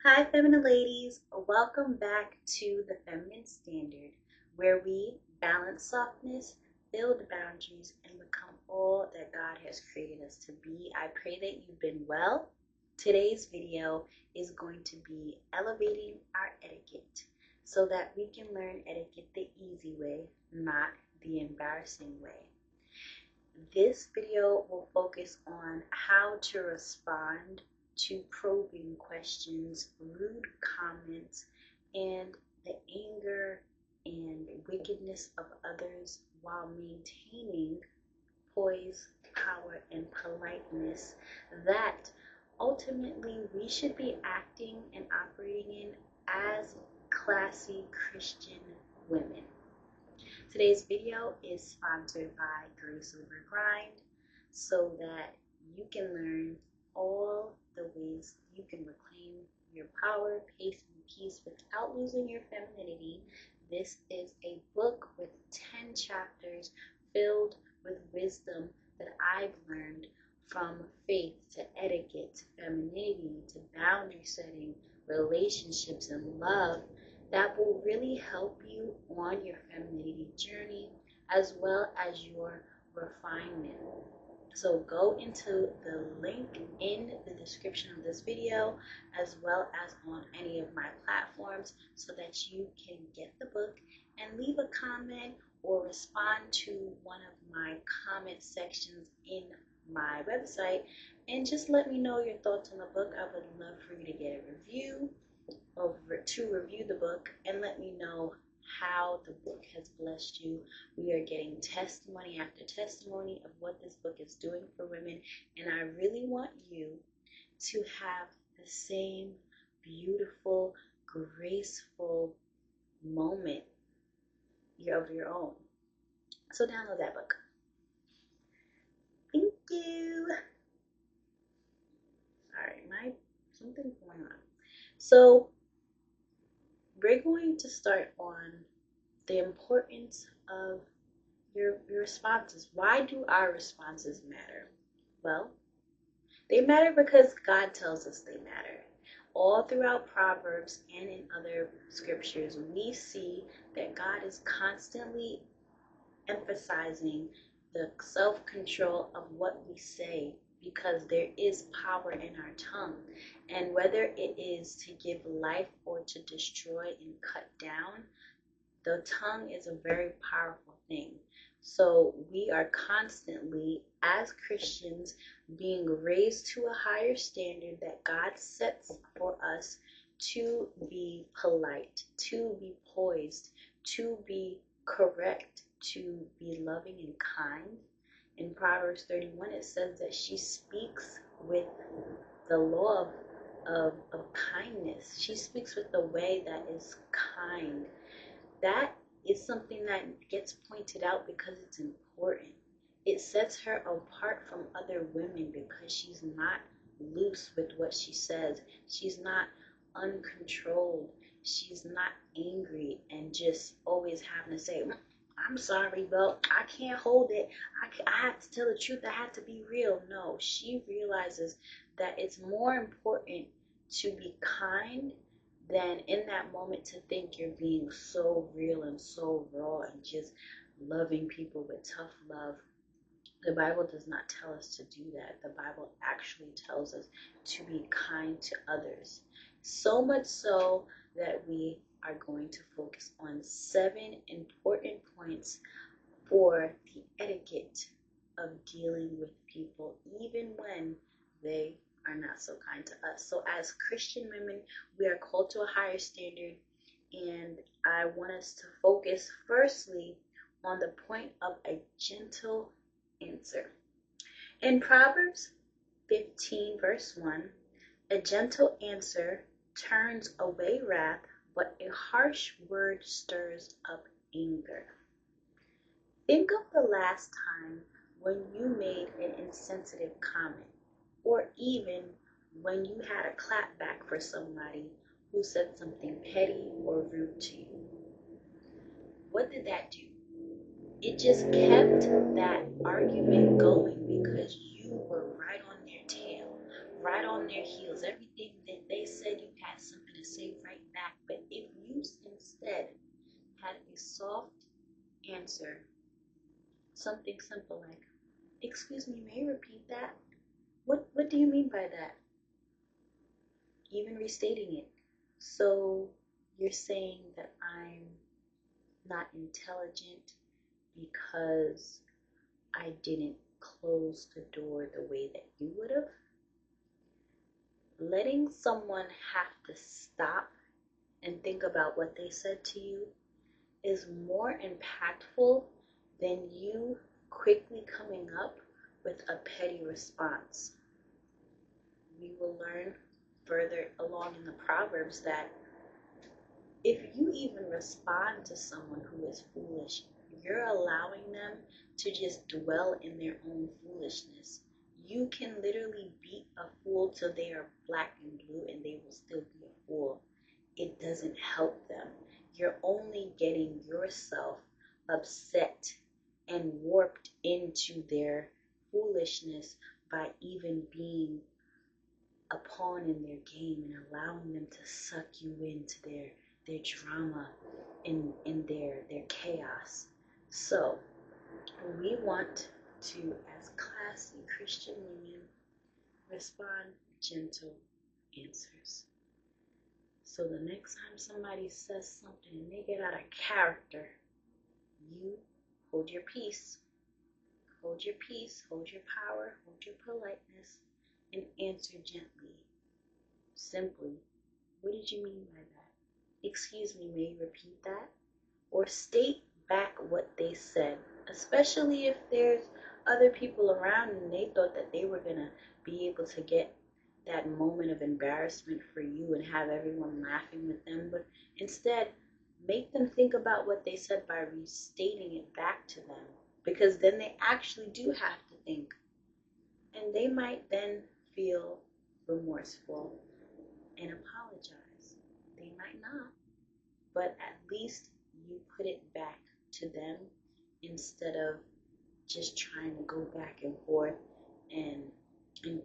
Hi, feminine ladies. Welcome back to the Feminine Standard, where we balance softness, build boundaries, and become all that God has created us to be. I pray that you've been well. Today's video is going to be elevating our etiquette so that we can learn etiquette the easy way, not the embarrassing way. This video will focus on how to respond to probing questions, rude comments, and the anger and wickedness of others while maintaining poise, power, and politeness that ultimately we should be acting and operating in as classy Christian women. Today's video is sponsored by Grace Over Grind so that you can learn all the ways you can reclaim your power, pace, and peace without losing your femininity. This is a book with 10 chapters filled with wisdom that I've learned, from faith to etiquette to femininity to boundary setting, relationships, and love, that will really help you on your femininity journey as well as your refinement. So go into the link in the description of this video as well as on any of my platforms so that you can get the book and leave a comment or respond to one of my comment sections in my website and just let me know your thoughts on the book. I would love for you to get a review to review the book and let me know how the book has blessed you. We are getting testimony after testimony of what this book is doing for women, and I really want you to have the same beautiful, graceful moment of your own. So download that book. Thank you. Sorry, something's going on. So we're going to start on the importance of your responses. Why do our responses matter? Well, they matter because God tells us they matter. All throughout Proverbs and in other scriptures, we see that God is constantly emphasizing the self-control of what we say, because there is power in our tongue. And whether it is to give life or to destroy and cut down, the tongue is a very powerful thing. So we are constantly, as Christians, being raised to a higher standard that God sets for us to be polite, to be poised, to be correct, to be loving and kind. In Proverbs 31, it says that she speaks with the law of kindness. She speaks with the way that is kind. That is something that gets pointed out because it's important. It sets her apart from other women because she's not loose with what she says. She's not uncontrolled. She's not angry and just always having to say, I'm sorry, but I can't hold it. I have to tell the truth. I have to be real. No, she realizes that it's more important to be kind than in that moment to think you're being so real and so raw and just loving people with tough love. The Bible does not tell us to do that. The Bible actually tells us to be kind to others. So much so that we are going to focus on 7 important points for the etiquette of dealing with people, even when they are not so kind to us. So as Christian women, we are called to a higher standard, and I want us to focus firstly on the point of a gentle answer. In Proverbs 15 verse 1, a gentle answer turns away wrath, but a harsh word stirs up anger. Think of the last time when you made an insensitive comment, or even when you had a clap back for somebody who said something petty or rude to you. What did that do? It just kept that argument going because you were right on their tail, right on their heels. Everything that they said, you had some something simple like, excuse me, may you repeat that? What do you mean by that? Even restating it. So you're saying that I'm not intelligent because I didn't close the door the way that you would have? Letting someone have to stop and think about what they said to you is more impactful than you quickly coming up with a petty response. We will learn further along in the Proverbs that if you even respond to someone who is foolish, you're allowing them to just dwell in their own foolishness. You can literally beat a fool till they are black and blue and they will still be a fool. It doesn't help them. You're only getting yourself upset and warped into their foolishness by even being a pawn in their game and allowing them to suck you into their drama and their chaos. So we want to, as classy Christian women, respond with gentle answers. So the next time somebody says something and they get out of character, you hold your peace. Hold your peace, hold your power, hold your politeness, and answer gently. Simply, what did you mean by that? Excuse me, may you repeat that? Or state back what they said, especially if there's other people around and they thought that they were going to be able to get that moment of embarrassment for you and have everyone laughing with them. But instead, make them think about what they said by restating it back to them, because then they actually do have to think. And they might then feel remorseful and apologize. They might not, but at least you put it back to them instead of just trying to go back and forth and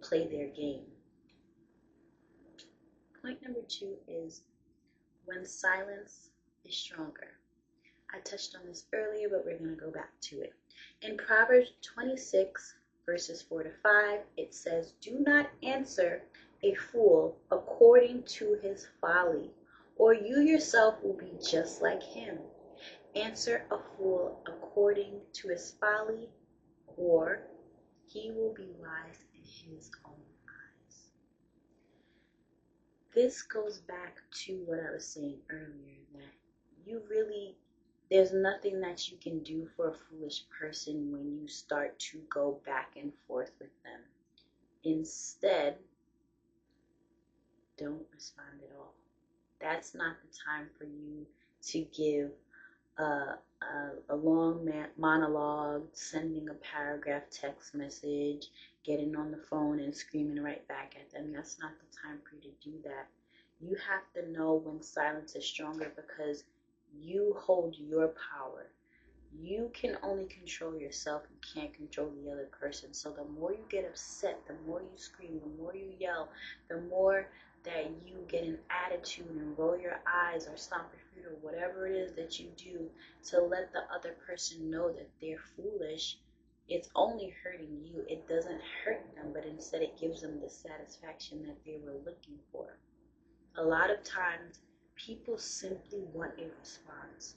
play their game. Point number 2 is when silence is stronger. I touched on this earlier, but we're going to go back to it. In Proverbs 26, verses 4 to 5, it says, do not answer a fool according to his folly, or you yourself will be just like him. Answer a fool according to his folly, or he will be wise in his own eyes. This goes back to what I was saying earlier, that there's nothing that you can do for a foolish person when you start to go back and forth with them. Instead, don't respond at all. That's not the time for you to give a long monologue, sending a paragraph text message, getting on the phone and screaming right back at them. That's not the time for you to do that. You have to know when silence is stronger, because you hold your power. You can only control yourself. You can't control the other person. So the more you get upset, the more you scream, the more you yell, the more that you get an attitude and roll your eyes or stomp your feet or whatever it is that you do to let the other person know that they're foolish, it's only hurting you. It doesn't hurt them, but instead it gives them the satisfaction that they were looking for. A lot of times, people simply want a response.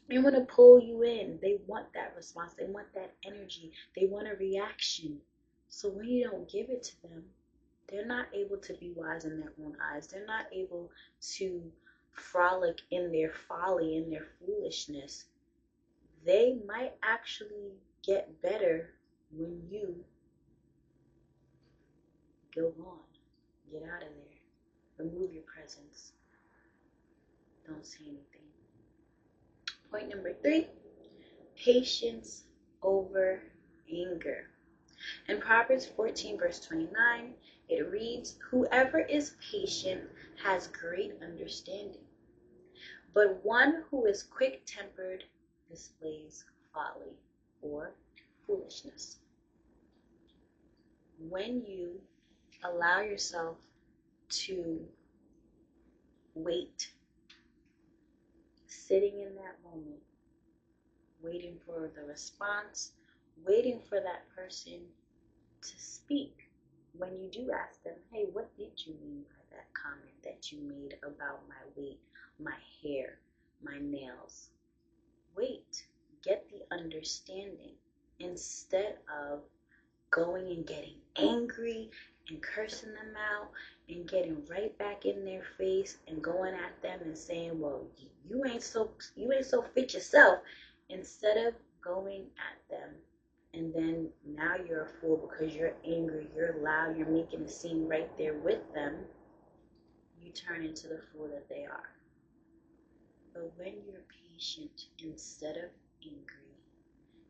They want to pull you in. They want that response. They want that energy. They want a reaction. So when you don't give it to them, they're not able to be wise in their own eyes. They're not able to frolic in their folly, in their foolishness. They might actually get better when you go on. Get out of there. Remove your presence. Don't say anything. Point number 3, patience over anger. In Proverbs 14, verse 29, it reads, whoever is patient has great understanding, but one who is quick-tempered displays folly or foolishness. When you allow yourself to wait, sitting in that moment, waiting for the response, waiting for that person to speak. When you do ask them, hey, what did you mean by that comment that you made about my weight, my hair, my nails? Wait, get the understanding instead of going and getting angry and cursing them out and getting right back in their face and going at them and saying, well, you ain't so fit yourself, instead of going at them. And then now you're a fool because you're angry, you're loud, you're making a scene right there with them. You turn into the fool that they are. But when you're patient instead of angry,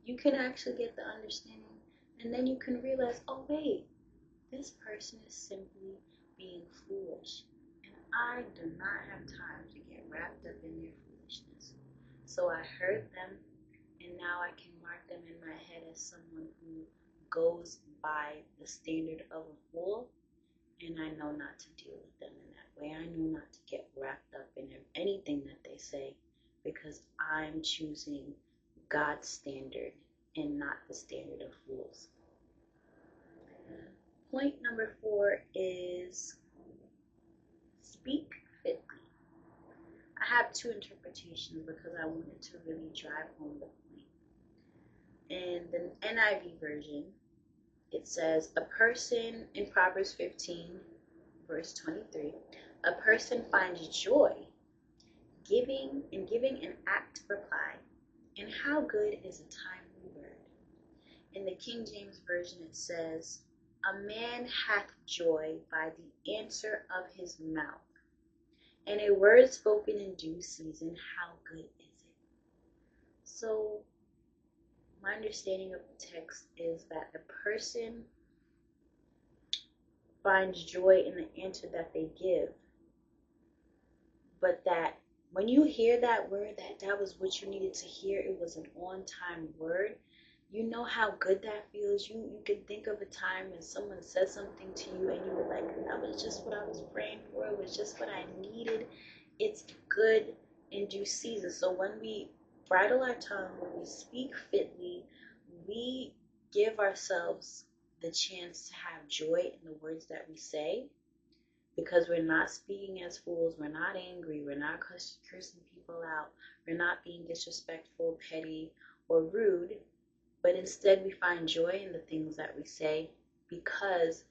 you can actually get the understanding, and then you can realize, oh wait, this person is simply being foolish, and I do not have time to get wrapped up in their foolishness. So I heard them, and now I can mark them in my head as someone who goes by the standard of a fool, and I know not to deal with them in that way. I know not to get wrapped up in anything that they say, because I'm choosing God's standard and not the standard of fools. Point number 4 is speak fitly. I have 2 interpretations because I wanted to really drive home the point. In the NIV version, it says, a person, in Proverbs 15, verse 23, a person finds joy giving an apt reply, and how good is a timely word. In the King James Version, it says, a man hath joy by the answer of his mouth, and a word spoken in due season, how good is it? So, my understanding of the text is that a person finds joy in the answer that they give, but that when you hear that word, that was what you needed to hear, it was an on-time word, you know how good that feels. You can think of a time when someone said something to you and you were like, that was just what I was praying for. It was just what I needed. It's good in due season. So when we bridle our tongue, when we speak fitly, we give ourselves the chance to have joy in the words that we say, because we're not speaking as fools. We're not angry. We're not cursing people out. We're not being disrespectful, petty, or rude. But instead, we find joy in the things that we say, because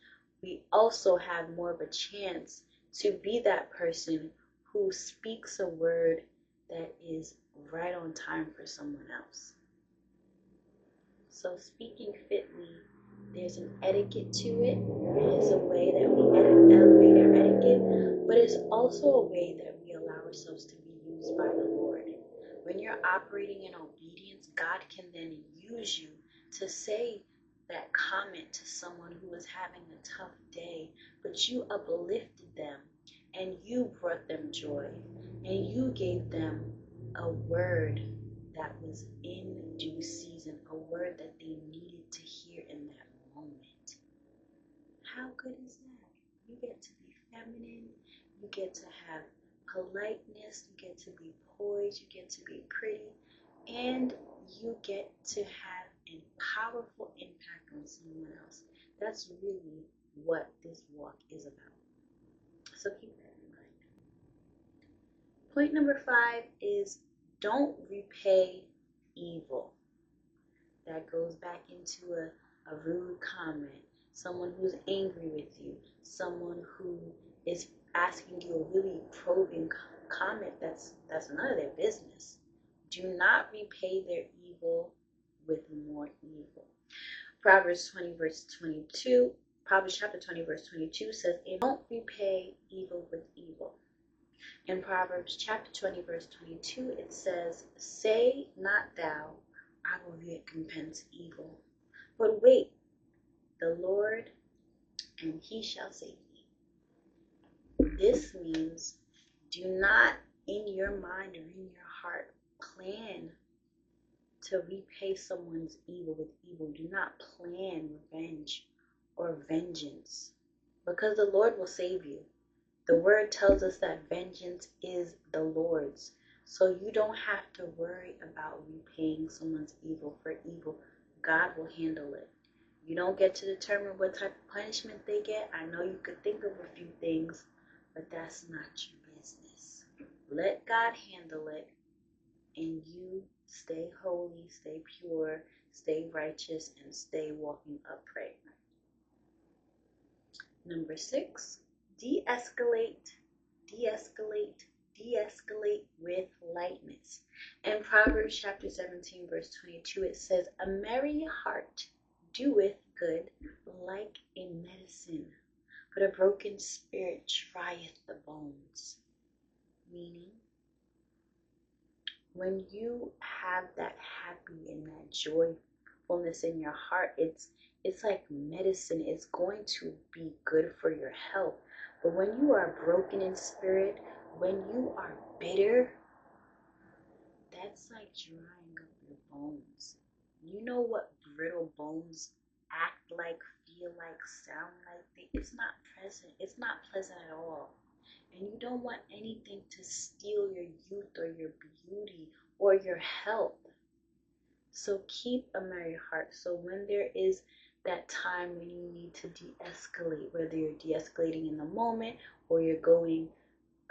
we also have more of a chance to be that person who speaks a word that is right on time for someone else. So speaking fitly, there's an etiquette to it. It is a way that we elevate our etiquette, but it's also a way that we allow ourselves to be used by the Lord. When you're operating in obedience, God can then use you to say that comment to someone who is having a tough day, but you uplifted them and you brought them joy and you gave them a word that was in due season, a word that they needed to hear in that moment. How good is that? You get to be feminine, you get to have politeness, you get to be poised, you get to be pretty, and you get to have a powerful impact on someone else. That's really what this walk is about. So keep that in mind. Point number 5 is don't repay evil. That goes back into a rude comment, someone who's angry with you, someone who is asking you a really probing comment that's none of their business. Do not repay their evil with more evil. Proverbs chapter 20, verse 22 says, don't repay evil with evil. In Proverbs chapter 20, verse 22, it says, say not thou, I will recompense evil, but wait the Lord, and he shall save thee. This means do not in your mind or in your heart plan to repay someone's evil with evil. Do not plan revenge or vengeance, because the Lord will save you. The word tells us that vengeance is the Lord's. So you don't have to worry about repaying someone's evil for evil. God will handle it. You don't get to determine what type of punishment they get. I know you could think of a few things, but that's not your business. Let God handle it, and you stay holy, stay pure, stay righteous, and stay walking upright. Number 6, de-escalate, de-escalate, de-escalate with lightness. In Proverbs chapter 17, verse 22, it says, "A merry heart doeth good like a medicine, but a broken spirit trieth the bones." Meaning, when you have that happy and that joyfulness in your heart, it's like medicine. It's going to be good for your health. But when you are broken in spirit, when you are bitter, that's like drying up your bones. You know what brittle bones act like, feel like, sound like? It's not present. It's not pleasant at all. And you don't want anything to steal your youth or your beauty or your health. So keep a merry heart. So when there is that time when you need to de-escalate, whether you're de-escalating in the moment or you're going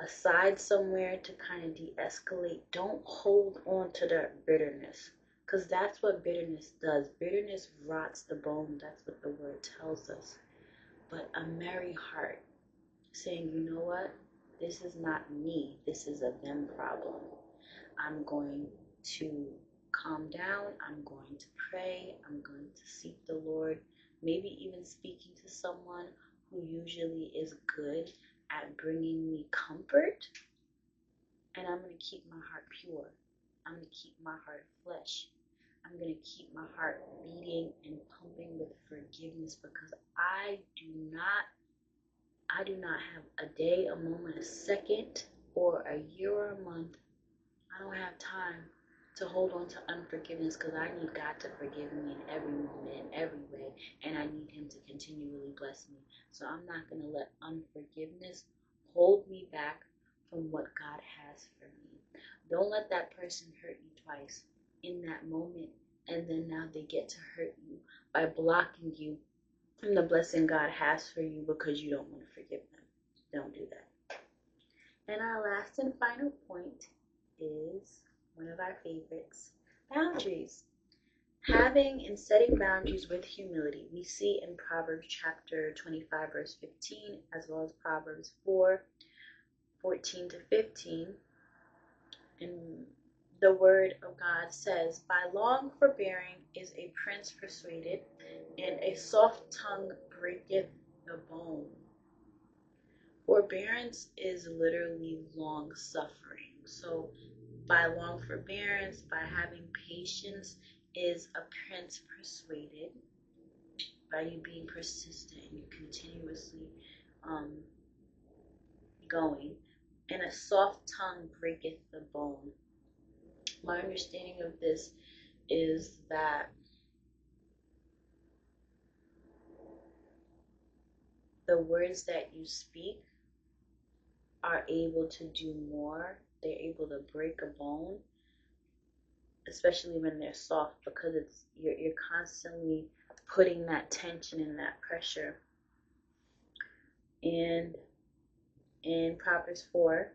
aside somewhere to kind of de-escalate, don't hold on to that bitterness, because that's what bitterness does. Bitterness rots the bone. That's what the word tells us. But a merry heart, saying, you know what, this is not me, this is a them problem. I'm going to calm down, I'm going to pray, I'm going to seek the Lord, maybe even speaking to someone who usually is good at bringing me comfort, and I'm going to keep my heart pure. I'm going to keep my heart flesh. I'm going to keep my heart beating and pumping with forgiveness, because I do not have a day, a moment, a second, or a year or a month. I don't have time to hold on to unforgiveness, because I need God to forgive me in every moment, in every way, and I need Him to continually bless me. So I'm not going to let unforgiveness hold me back from what God has for me. Don't let that person hurt you twice in that moment, and then now they get to hurt you by blocking you from the blessing God has for you because you don't want to forgive them. Don't do that. And our last and final point is one of our favorites, boundaries. Having and setting boundaries with humility. We see in Proverbs chapter 25, verse 15, as well as Proverbs 4, 14 to 15. And the word of God says, "By long forbearing is a prince persuaded, and a soft tongue breaketh the bone." Forbearance is literally long suffering. So by long forbearance, by having patience, is a prince persuaded, by you being persistent and you continuously going. And a soft tongue breaketh the bone. My understanding of this is that the words that you speak are able to do more. They're able to break a bone, especially when they're soft, because you're constantly putting that tension and that pressure. And in Proverbs 4,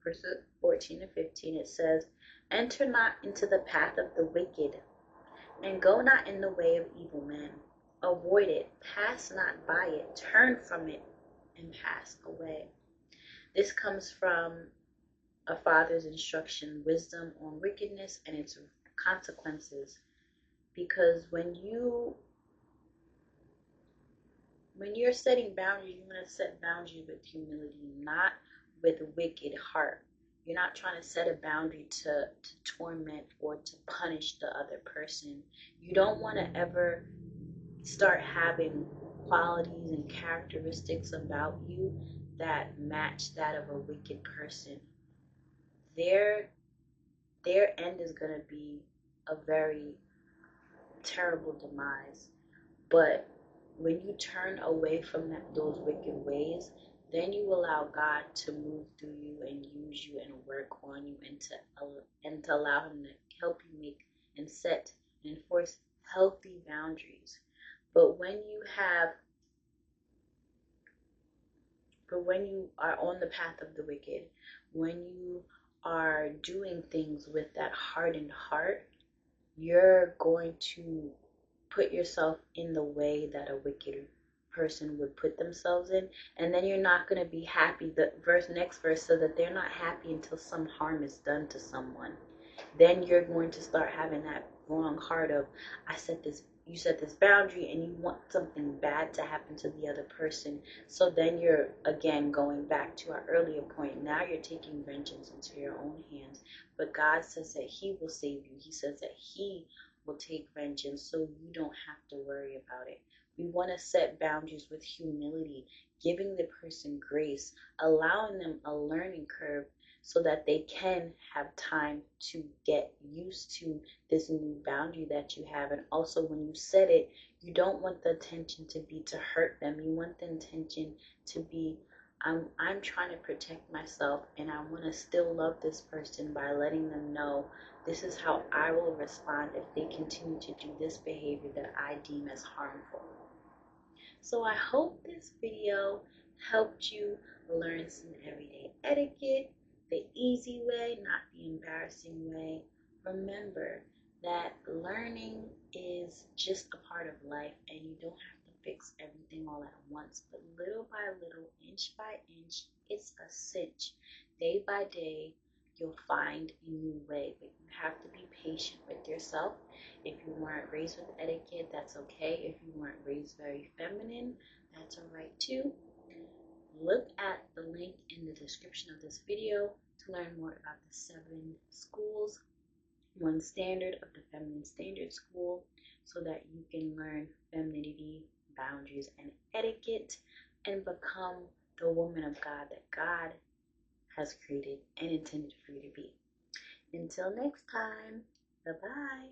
verses 14 to 15, it says, "Enter not into the path of the wicked, and go not in the way of evil men. Avoid it, pass not by it, turn from it, and pass away." This comes from a father's instruction, wisdom on wickedness and its consequences. Because when you're setting boundaries, you want to set boundaries with humility, not with a wicked heart. You're not trying to set a boundary to torment or to punish the other person. You don't want to ever start having qualities and characteristics about you that match that of a wicked person. Their end is going to be a very terrible demise. But when you turn away from those wicked ways, then you allow God to move through you and use you and work on you, and to allow Him to help you make and set and enforce healthy boundaries. But when you have But when you are on the path of the wicked, when you are doing things with that hardened heart, you're going to put yourself in the way that a wicked person would put themselves in, and then you're not going to be happy. The next verse says that they're not happy until some harm is done to someone. Then you're going to start having that wrong heart of, you set this boundary and you want something bad to happen to the other person. So then you're again going back to our earlier point. Now you're taking vengeance into your own hands. But God says that He will save you. He says that He will take vengeance, so you don't have to worry about it. We want to set boundaries with humility, giving the person grace, allowing them a learning curve so that they can have time to get used to this new boundary that you have. And also, when you set it, you don't want the intention to be to hurt them. You want the intention to be, I'm trying to protect myself, and I want to still love this person by letting them know this is how I will respond if they continue to do this behavior that I deem as harmful. So I hope this video helped you learn some everyday etiquette, the easy way, not the embarrassing way. Remember that learning is just a part of life, and you don't have to fix everything all at once, but little by little, inch by inch, it's a cinch. Day by day, you'll find a new way, but you have to be patient with yourself. If you weren't raised with etiquette, that's okay. If you weren't raised very feminine, that's alright too. Look at the link in the description of this video to learn more about the 7 schools, 1 standard of the Feminine Standard School, so that you can learn femininity, boundaries, and etiquette, and become the woman of God that God has created and intended for you to be. Until next time, bye-bye.